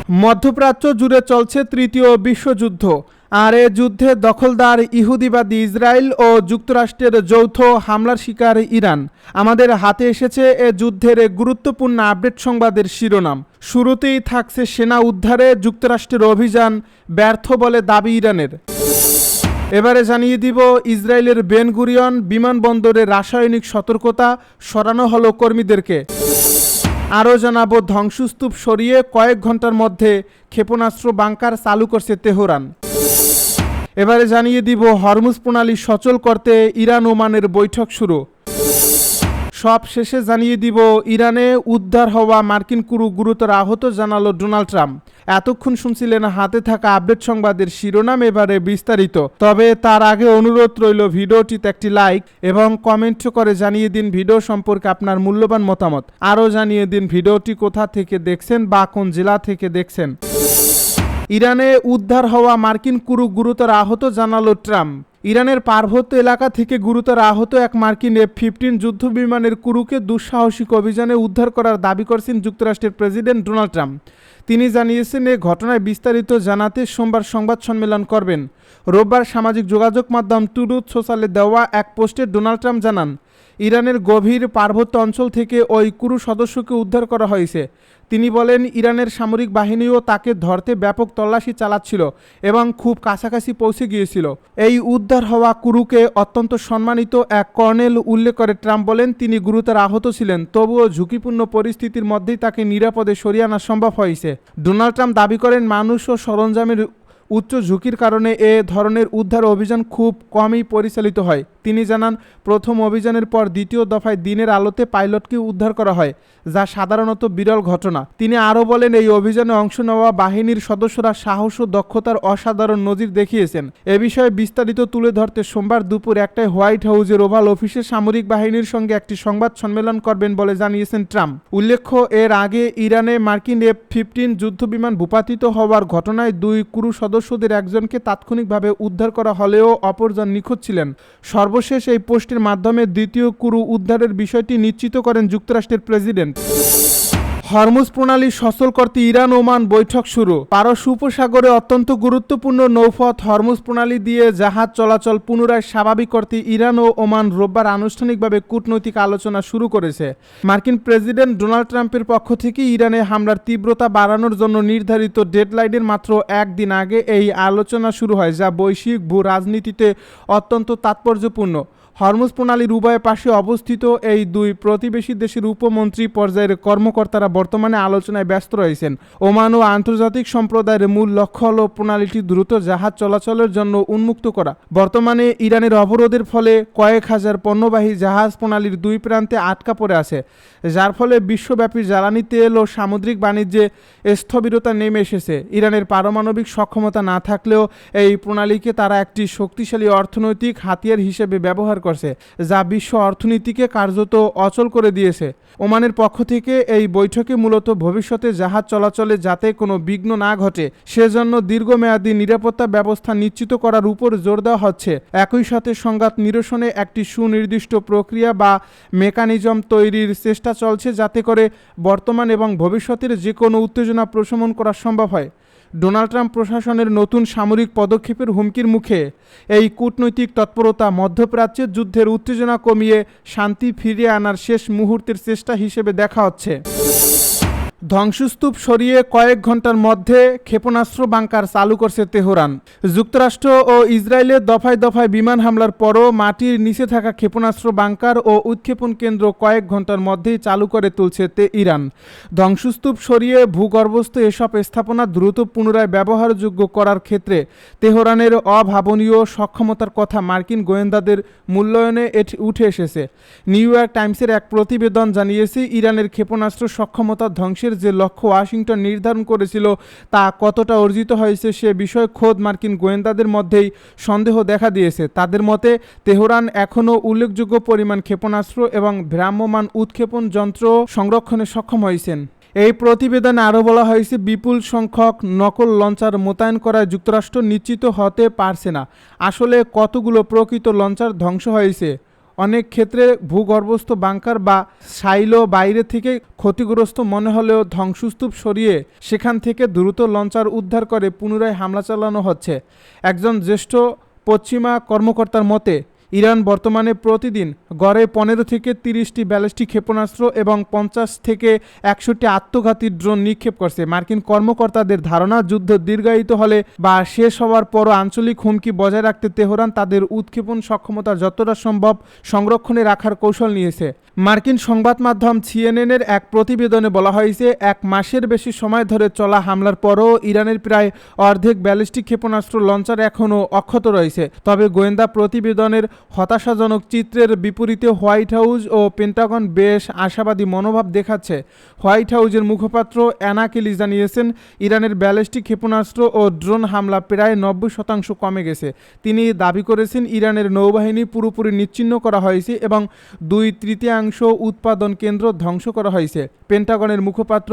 মধ্যপ্রাচ্য জুড়ে চলছে তৃতীয় বিশ্বযুদ্ধ, আর এ যুদ্ধে দখলদার ইহুদিবাদী ইসরায়েল ও যুক্তরাষ্ট্রের যৌথ হামলার শিকার ইরান। আমাদের হাতে এসেছে এ যুদ্ধের গুরুত্বপূর্ণ আপডেট সংবাদের শিরোনাম। শুরুতেই থাকছে সেনা উদ্ধারে যুক্তরাষ্ট্রের অভিযান ব্যর্থ বলে দাবি ইরানের। এবারে জানিয়ে দিব ইসরায়েলের বেন গুরিয়ন বিমানবন্দরে রাসায়নিক সতর্কতা, সরানো হলো কর্মীদেরকে। আরও জানাবো ধ্বংসস্তূপ সরিয়ে কয়েক ঘন্টার মধ্যে ক্ষেপণাস্ত্র বাংকার চালু করছে তেহরান। এবারে জানিয়ে দিব হরমুজ প্রণালী সচল করতে ইরান ওমানের বৈঠক শুরু। সব শেষে জানিয়ে দিব ইরানে উদ্ধার হওয়া মার্কিন ক্রু গুরুতর আহত, জানালো ডোনাল্ড ট্রাম্প। এতক্ষণ শুনছিলেন হাতে থাকা আপডেট সংবাদের শিরোনাম, এবারে বিস্তারিত। তবে তার আগে অনুরোধ রইল ভিডিওটিতে একটি লাইক এবং কমেন্ট করে জানিয়ে দিন ভিডিও সম্পর্কে আপনার মূল্যবান মতামত। আরও জানিয়ে দিন ভিডিওটি কোথা থেকে দেখছেন বা কোন জেলা থেকে দেখছেন। ইরানে উদ্ধার হওয়া মার্কিন ক্রু গুরুতর আহত, জানালো ট্রাম্প। ইরানের পার্বত্য এলাকা থেকে গুরুতর আহত এক মার্কিন F-15 যুদ্ধ বিমানের ক্রুকে দুঃসাহসিক অভিযানে উদ্ধার করার দাবি করেছেন যুক্তরাষ্ট্রের প্রেসিডেন্ট ডোনাল্ড ট্রাম্প। তিনি জানিয়েছেন এ ঘটনায় বিস্তারিত জানাতে সোমবার সংবাদ সম্মেলন করবেন। রোববার সামাজিক যোগাযোগ মাধ্যম ট্রুথ সোশ্যালে দেওয়া এক পোস্টে ডোনাল্ড ট্রাম্প জানান, ইরানের গভীর পার্বত্য অঞ্চল থেকে ওই ক্রু সদস্যকে উদ্ধার করা হয়েছে। তিনি বলেন, ইরানের সামরিক বাহিনীও তাকে ধরতে ব্যাপক তল্লাশি চালাচ্ছিল এবং খুব কাছাকাছি পৌঁছে গিয়েছিল। এই উদ্ধার হওয়া ক্রুকে অত্যন্ত সম্মানিত এক কর্নেল উল্লেখ করে ট্রাম্প বলেন, তিনি গুরুতর আহত ছিলেন, তবুও ঝুঁকিপূর্ণ পরিস্থিতির মধ্যেই তাকে নিরাপদে সরিয়ে আনা সম্ভব হয়েছে। ডোনাল্ড ট্রাম্প দাবি করেন, মানুষ ও সরঞ্জামের উচ্চ ঝুঁকির কারণে এ ধরনের উদ্ধার অভিযান খুব কমই পরিচালিত হয়। তিনি জানান, প্রথম অভিযানের পর দ্বিতীয় দফায় দিনের আলোতে পাইলটকে উদ্ধার করা হয়, যা সাধারণত বিরল ঘটনা। তিনি আরও বলেন, এই অভিযানে অংশ নেওয়া বাহিনীর সদস্যরা সাহস ও দক্ষতার অসাধারণ নজির দেখিয়েছেন। এ বিষয়ে বিস্তারিত তুলে ধরতে সোমবার দুপুর 1টায় হোয়াইট হাউসের ওভাল অফিসে সামরিক বাহিনীর সঙ্গে একটি সংবাদ সম্মেলন করবেন বলে জানিয়েছেন ট্রাম্প। উল্লেখ্য, এর আগে ইরানে মার্কিন F-15 যুদ্ধবিমান ভূপাতিত হওয়ার ঘটনায় দুই ক্রু সদস্যদের একজনকে তাৎক্ষণিকভাবে উদ্ধার করা হলেও অপরজন নিখোঁজ ছিলেন। সর্বশেষ এই পোস্টের মাধ্যমে দ্বিতীয় ক্রু উদ্ধারের বিষয়টি নিশ্চিত করেন যুক্তরাষ্ট্রের প্রেসিডেন্ট। হরমুজ প্রণালী সচল করতে ইরান ওমান বৈঠক শুরু। পারস্য উপসাগরে অত্যন্ত গুরুত্বপূর্ণ নৌপথ হরমুজ প্রণালী দিয়ে জাহাজ চলাচল পুনরায় স্বাভাবিক করতে ইরান ও ওমান রোববার আনুষ্ঠানিকভাবে কূটনৈতিক আলোচনা শুরু করেছে। মার্কিন প্রেসিডেন্ট ডোনাল্ড ট্রাম্পের পক্ষ থেকে ইরানে হামলার তীব্রতা বাড়ানোর জন্য নির্ধারিত ডেডলাইনের মাত্র একদিন আগে এই আলোচনা শুরু হয়, যা বৈশ্বিক ভূ রাজনীতিতে অত্যন্ত তাৎপর্যপূর্ণ। হরমুজ প্রণালীর উভয় পাশে অবস্থিত এই দুই প্রতিবেশী দেশের উপমন্ত্রী পর্যায়ের কর্মকর্তারা বর্তমানে আলোচনায় ব্যস্ত রয়েছেন। ওমান ও আন্তর্জাতিক সম্প্রদায়ের মূল লক্ষ্য হল প্রণালীটি দ্রুত জাহাজ চলাচলের জন্য উন্মুক্ত করা। বর্তমানে ইরানের অবরোধের ফলে কয়েক হাজার পণ্যবাহী জাহাজ প্রণালীর দুই প্রান্তে আটকা পড়ে আছে, যার ফলে বিশ্বব্যাপী জ্বালানি তেল ও সামুদ্রিক বাণিজ্যে স্থবিরতা নেমে এসেছে। ইরানের পারমাণবিক সক্ষমতা না থাকলেও এই প্রণালীকে তারা একটি শক্তিশালী অর্থনৈতিক হাতিয়ার হিসেবে ব্যবহার করছে, যা বিশ্ব অর্থনীতিকে কার্যত অচল করে দিয়েছে। ওমানের পক্ষ থেকে এই বৈঠকে মূলত ভবিষ্যতে জাহাজ চলাচলে যাতে কোনো বিঘ্ন না ঘটে সেজন্য দীর্ঘমেয়াদী নিরাপত্তা ব্যবস্থা নিশ্চিত করার উপর জোর দেওয়া হচ্ছে। একই সাথে সংঘাত নিরসনে একটি সুনির্দিষ্ট প্রক্রিয়া বা মেকানিজম তৈরির চেষ্টা চলছে, যাতে করে বর্তমান এবং ভবিষ্যতের যে কোনো উত্তেজনা প্রশমন করা সম্ভব হয়। ডোনাল্ড ট্রাম্প প্রশাসনের নতুন সামরিক পদক্ষেপের হুমকির মুখে এই কূটনৈতিক তৎপরতা মধ্যপ্রাচ্যের যুদ্ধের উত্তেজনা কমিয়ে শান্তি ফিরিয়ে আনার শেষ মুহূর্তের চেষ্টা হিসেবে দেখা হচ্ছে। ধ্বংসস্তূপ সরিয়ে কয়েক ঘন্টার মধ্যে ক্ষেপণাস্ত্র বাংকার চালু করছে তেহরান। যুক্তরাষ্ট্র ও ইসরায়েলের দফায় দফায় বিমান হামলার পরও মাটির নিচে থাকা ক্ষেপণাস্ত্র বাংকার ও উৎক্ষেপণ কেন্দ্র কয়েক ঘন্টার মধ্যেই চালু করে তুলছে ইরান। ধ্বংসস্তূপ সরিয়ে ভূগর্ভস্থ এসব স্থাপনা দ্রুত পুনরায় ব্যবহারযোগ্য করার ক্ষেত্রে তেহরানের অভাবনীয় সক্ষমতার কথা মার্কিন গোয়েন্দাদের মূল্যায়নে উঠে এসেছে। নিউ ইয়র্ক টাইমসের এক প্রতিবেদন জানিয়েছে, ইরানের ক্ষেপণাস্ত্র সক্ষমতা ধ্বংসের যে লক্ষ্য ওয়াশিংটন নির্ধারণ করেছিল তা কতটা অর্জিত হয়েছে সে বিষয়ে খোদ মার্কিন গোয়েন্দাদের মধ্যেই সন্দেহ দেখা দিয়েছে। তাদের মতে তেহরান এখনও উল্লেখযোগ্য পরিমাণ ক্ষেপণাস্ত্র এবং ভ্রাম্যমাণ উৎক্ষেপণ যন্ত্র সংরক্ষণে সক্ষম হয়েছেন। এই প্রতিবেদনে আরও বলা হয়েছে, বিপুল সংখ্যক নকল লঞ্চার মোতায়েন করায় যুক্তরাষ্ট্র নিশ্চিত হতে পারছে না আসলে কতগুলো প্রকৃত লঞ্চার ধ্বংস হয়েছে। অনেক ক্ষেত্রে ভূগর্ভস্থ বাংকার বা সাইলো বাইরে থেকে ক্ষতিগ্রস্ত মনে হলেও ধ্বংসস্তূপ সরিয়ে সেখান থেকে দ্রুত লঞ্চার উদ্ধার করে পুনরায় হামলা চালানো হচ্ছে। একজন জ্যেষ্ঠ পশ্চিমা কর্মকর্তার মতে, ইরান বর্তমানে প্রতিদিন গড়ে 15 থেকে 30টি ব্যালিস্টিক ক্ষেপণাস্ত্র এবং 50 থেকে 100টি আত্মঘাতী ড্রোন নিক্ষেপ করছে। মার্কিন কর্মকর্তাদের ধারণা, যুদ্ধ দীর্ঘায়িত হলে বা শেষ হওয়ার পরও আঞ্চলিক হুমকি বজায় রাখতে তেহরান তাদের উৎক্ষেপণ সক্ষমতা যতটা সম্ভব সংরক্ষণে রাখার কৌশল নিয়েছে। মার্কিন সংবাদ মাধ্যম সিএনএনের এক প্রতিবেদনে বলা হয়েছে, 1 মাসের বেশি সময় ধরে চলা হামলার পরও ইরানের প্রায় অর্ধেক ব্যালিস্টিক ক্ষেপণাস্ত্র লঞ্চার এখনও অক্ষত রয়েছে। তবে গোয়েন্দা প্রতিবেদনের হতাশাজনক চিত্রের বিপরীতে হোয়াইট হাউস ও পেন্টাগন বেশ আশাবাদী মনোভাব দেখাচ্ছে। হোয়াইট হাউসের মুখপাত্র অ্যানা কেলি জানিয়েছেন, ইরানের ব্যালিস্টিক ক্ষেপণাস্ত্র ও ড্রোন হামলা প্রায় 90% কমে গেছে। তিনি দাবি করেছেন, ইরানের নৌবাহিনী পুরোপুরি নিশ্চিহ্ন করা হয়েছে এবং 2/3 উৎপাদন কেন্দ্র ধ্বংস করা হয়েছে। পেন্টাগনের মুখপাত্র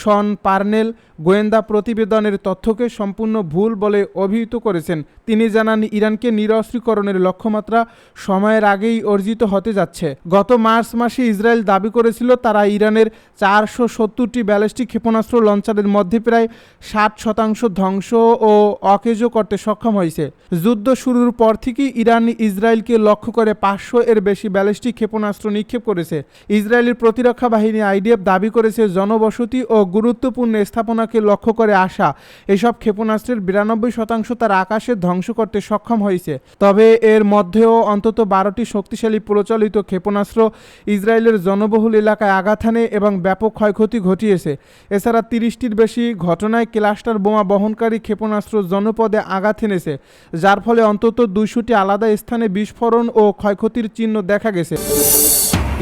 শন পার্নেল গোয়েন্দা প্রতিবেদনের তথ্যকে সম্পূর্ণ ভুল বলে অভিহিত করেছেন। তিনি জানান, ইরানকে নিরস্ত্রীকরণের লক্ষ্যমাত্রা সময়ের আগেই অর্জিত হতে যাচ্ছে। গত মার্চ মাসে ইসরায়েল দাবি করেছিল, তারা ইরানের 470টি ব্যালিস্টিক ক্ষেপণাস্ত্র লঞ্চারের মধ্যে প্রায় 60% ধ্বংস ও অকেজো করতে সক্ষম হয়েছে। যুদ্ধ শুরুর পর থেকেই ইরান ইসরায়েলকে লক্ষ্য করে 500 এর বেশি ব্যালিস্টিক ক্ষেপণাস্ত্র নিক্ষেপ করেছে। ইসরায়েলের প্রতিরক্ষা বাহিনী আইডিএফ দাবি করেছে, জনবসতি ও গুরুত্বপূর্ণ স্থাপনাকে লক্ষ্য করে আসা এসব ক্ষেপণাস্ত্রের 92% তার আকাশে ধ্বংস করতে সক্ষম হয়েছে। তবে এর মধ্যেও অন্তত 12টি শক্তিশালী প্রচলিত ক্ষেপণাস্ত্র ইসরায়েলের জনবহুল এলাকায় আঘাত হানে এবং ব্যাপক ক্ষয়ক্ষতি ঘটিয়েছে। এছাড়া 30টির বেশি ঘটনায় ক্লাস্টার বোমা বহনকারী ক্ষেপণাস্ত্র জনপদে আঘাত হেনেছে, যার ফলে অন্তত 200টি আলাদা স্থানে বিস্ফোরণ ও ক্ষয়ক্ষতির চিহ্ন দেখা গেছে।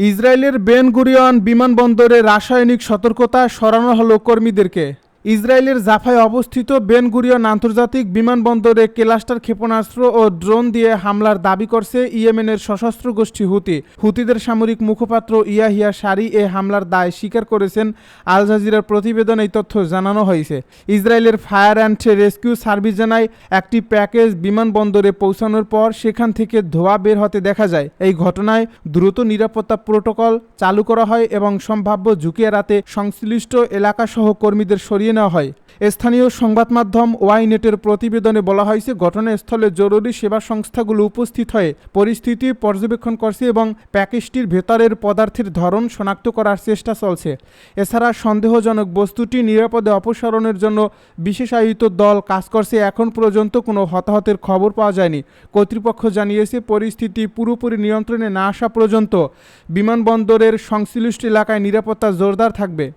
ইসরায়েলের বেন গুরিয়ন বিমানবন্দরে রাসায়নিক সতর্কতা সরানো হলো কর্মীদেরকে। ইসরায়েলের জাফায় অবস্থিত বেন গুরিয়ন আন্তর্জাতিক বিমানবন্দরে ক্লাস্টার ক্ষেপণাস্ত্র ও ড্রোন দিয়ে হামলার দাবি করছে ইয়েমেনের সশস্ত্র গোষ্ঠী হুতি। হুতিদের সামরিক মুখপাত্র ইয়াহিয়া সারি এ হামলার দায় স্বীকার করেছেন। আল জাজিরার প্রতিবেদনে এই তথ্য জানানো হয়েছে। ইসরায়েলের ফায়ার অ্যান্ড রেস্কিউ সার্ভিস জানায়, একটি প্যাকেজ বিমানবন্দরে পৌঁছানোর পর সেখান থেকে ধোঁয়া বের হতে দেখা যায়। এই ঘটনায় দ্রুত নিরাপত্তা প্রোটোকল চালু করা হয় এবং সম্ভাব্য ঝুঁকি এড়াতে সংশ্লিষ্ট এলাকাসহ কর্মীদের সরিয়ে নেওয়া হয়। স্থানীয় সংবাদ মাধ্যম ওয়াইনেটের প্রতিবেদনে বলা হয়েছে, ঘটনাস্থলে জরুরি সেবা সংস্থাগুলো উপস্থিত হয়ে পরিস্থিতি পর্যবেক্ষণ করছে এবং প্যাকেজটির ভেতরের পদার্থের ধরন শনাক্ত করার চেষ্টা চলছে। এছাড়া সন্দেহজনক বস্তুটি নিরাপদে অপসারণের জন্য বিশেষায়িত দল কাজ করছে। এখন পর্যন্ত কোনো হতাহতের খবর পাওয়া যায়নি। কর্তৃপক্ষ জানিয়েছে, পরিস্থিতি পুরোপুরি নিয়ন্ত্রণে না আসা পর্যন্ত বিমানবন্দরের সংশ্লিষ্ট এলাকায় নিরাপত্তা জোরদার থাকবে।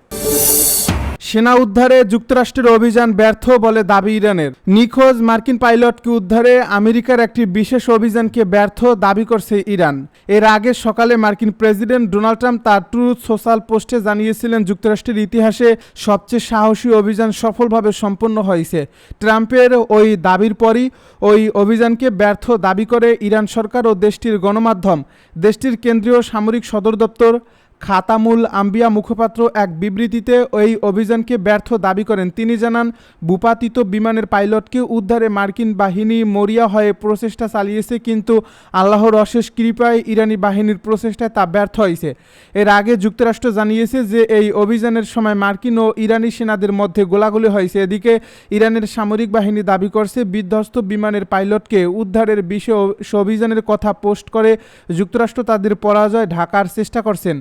সেনা উদ্ধারে যুক্তরাষ্ট্রের অভিযান ব্যর্থ বলে দাবি ইরানের। নিখোঁজ মার্কিন পাইলটকে উদ্ধারে আমেরিকার একটি বিশেষ অভিযানকে ব্যর্থ দাবি করছে ইরান। এর আগে সকালে মার্কিন প্রেসিডেন্ট ডোনাল্ড ট্রাম্প তার ট্রুথ সোশ্যাল পোস্টে জানিয়েছিলেন, যুক্তরাষ্ট্রের ইতিহাসে সবচেয়ে সাহসী অভিযান সফলভাবে সম্পন্ন হয়েছে। ট্রাম্পের ওই দাবির পরই ওই অভিযানকে ব্যর্থ দাবি করে ইরান সরকার ও দেশটির গণমাধ্যম। দেশটির কেন্দ্রীয় সামরিক সদর দপ্তর খাতামুল আম্বিয়া মুখপাত্র এক বিবৃতিতে ওই অভিযানকে ব্যর্থ দাবি করেন। তিনি জানান, ভূপাতিত বিমানের পাইলটকে উদ্ধারে মার্কিন বাহিনী মরিয়া হয়ে প্রচেষ্টা চালিয়েছে, কিন্তু আল্লাহর অশেষ কৃপায় ইরানি বাহিনীর প্রচেষ্টায় তা ব্যর্থ হয়েছে। এর আগে যুক্তরাষ্ট্র জানিয়েছে যে এই অভিযানের সময় মার্কিন ও ইরানি সেনাদের মধ্যে গোলাগুলি হয়েছে। এদিকে ইরানের সামরিক বাহিনী দাবি করছে, বিধ্বস্ত বিমানের পাইলটকে উদ্ধারের বিষয়ে অভিযানের কথা পোস্ট করে যুক্তরাষ্ট্র তাদের পরাজয় ঢাকার চেষ্টা করছেন।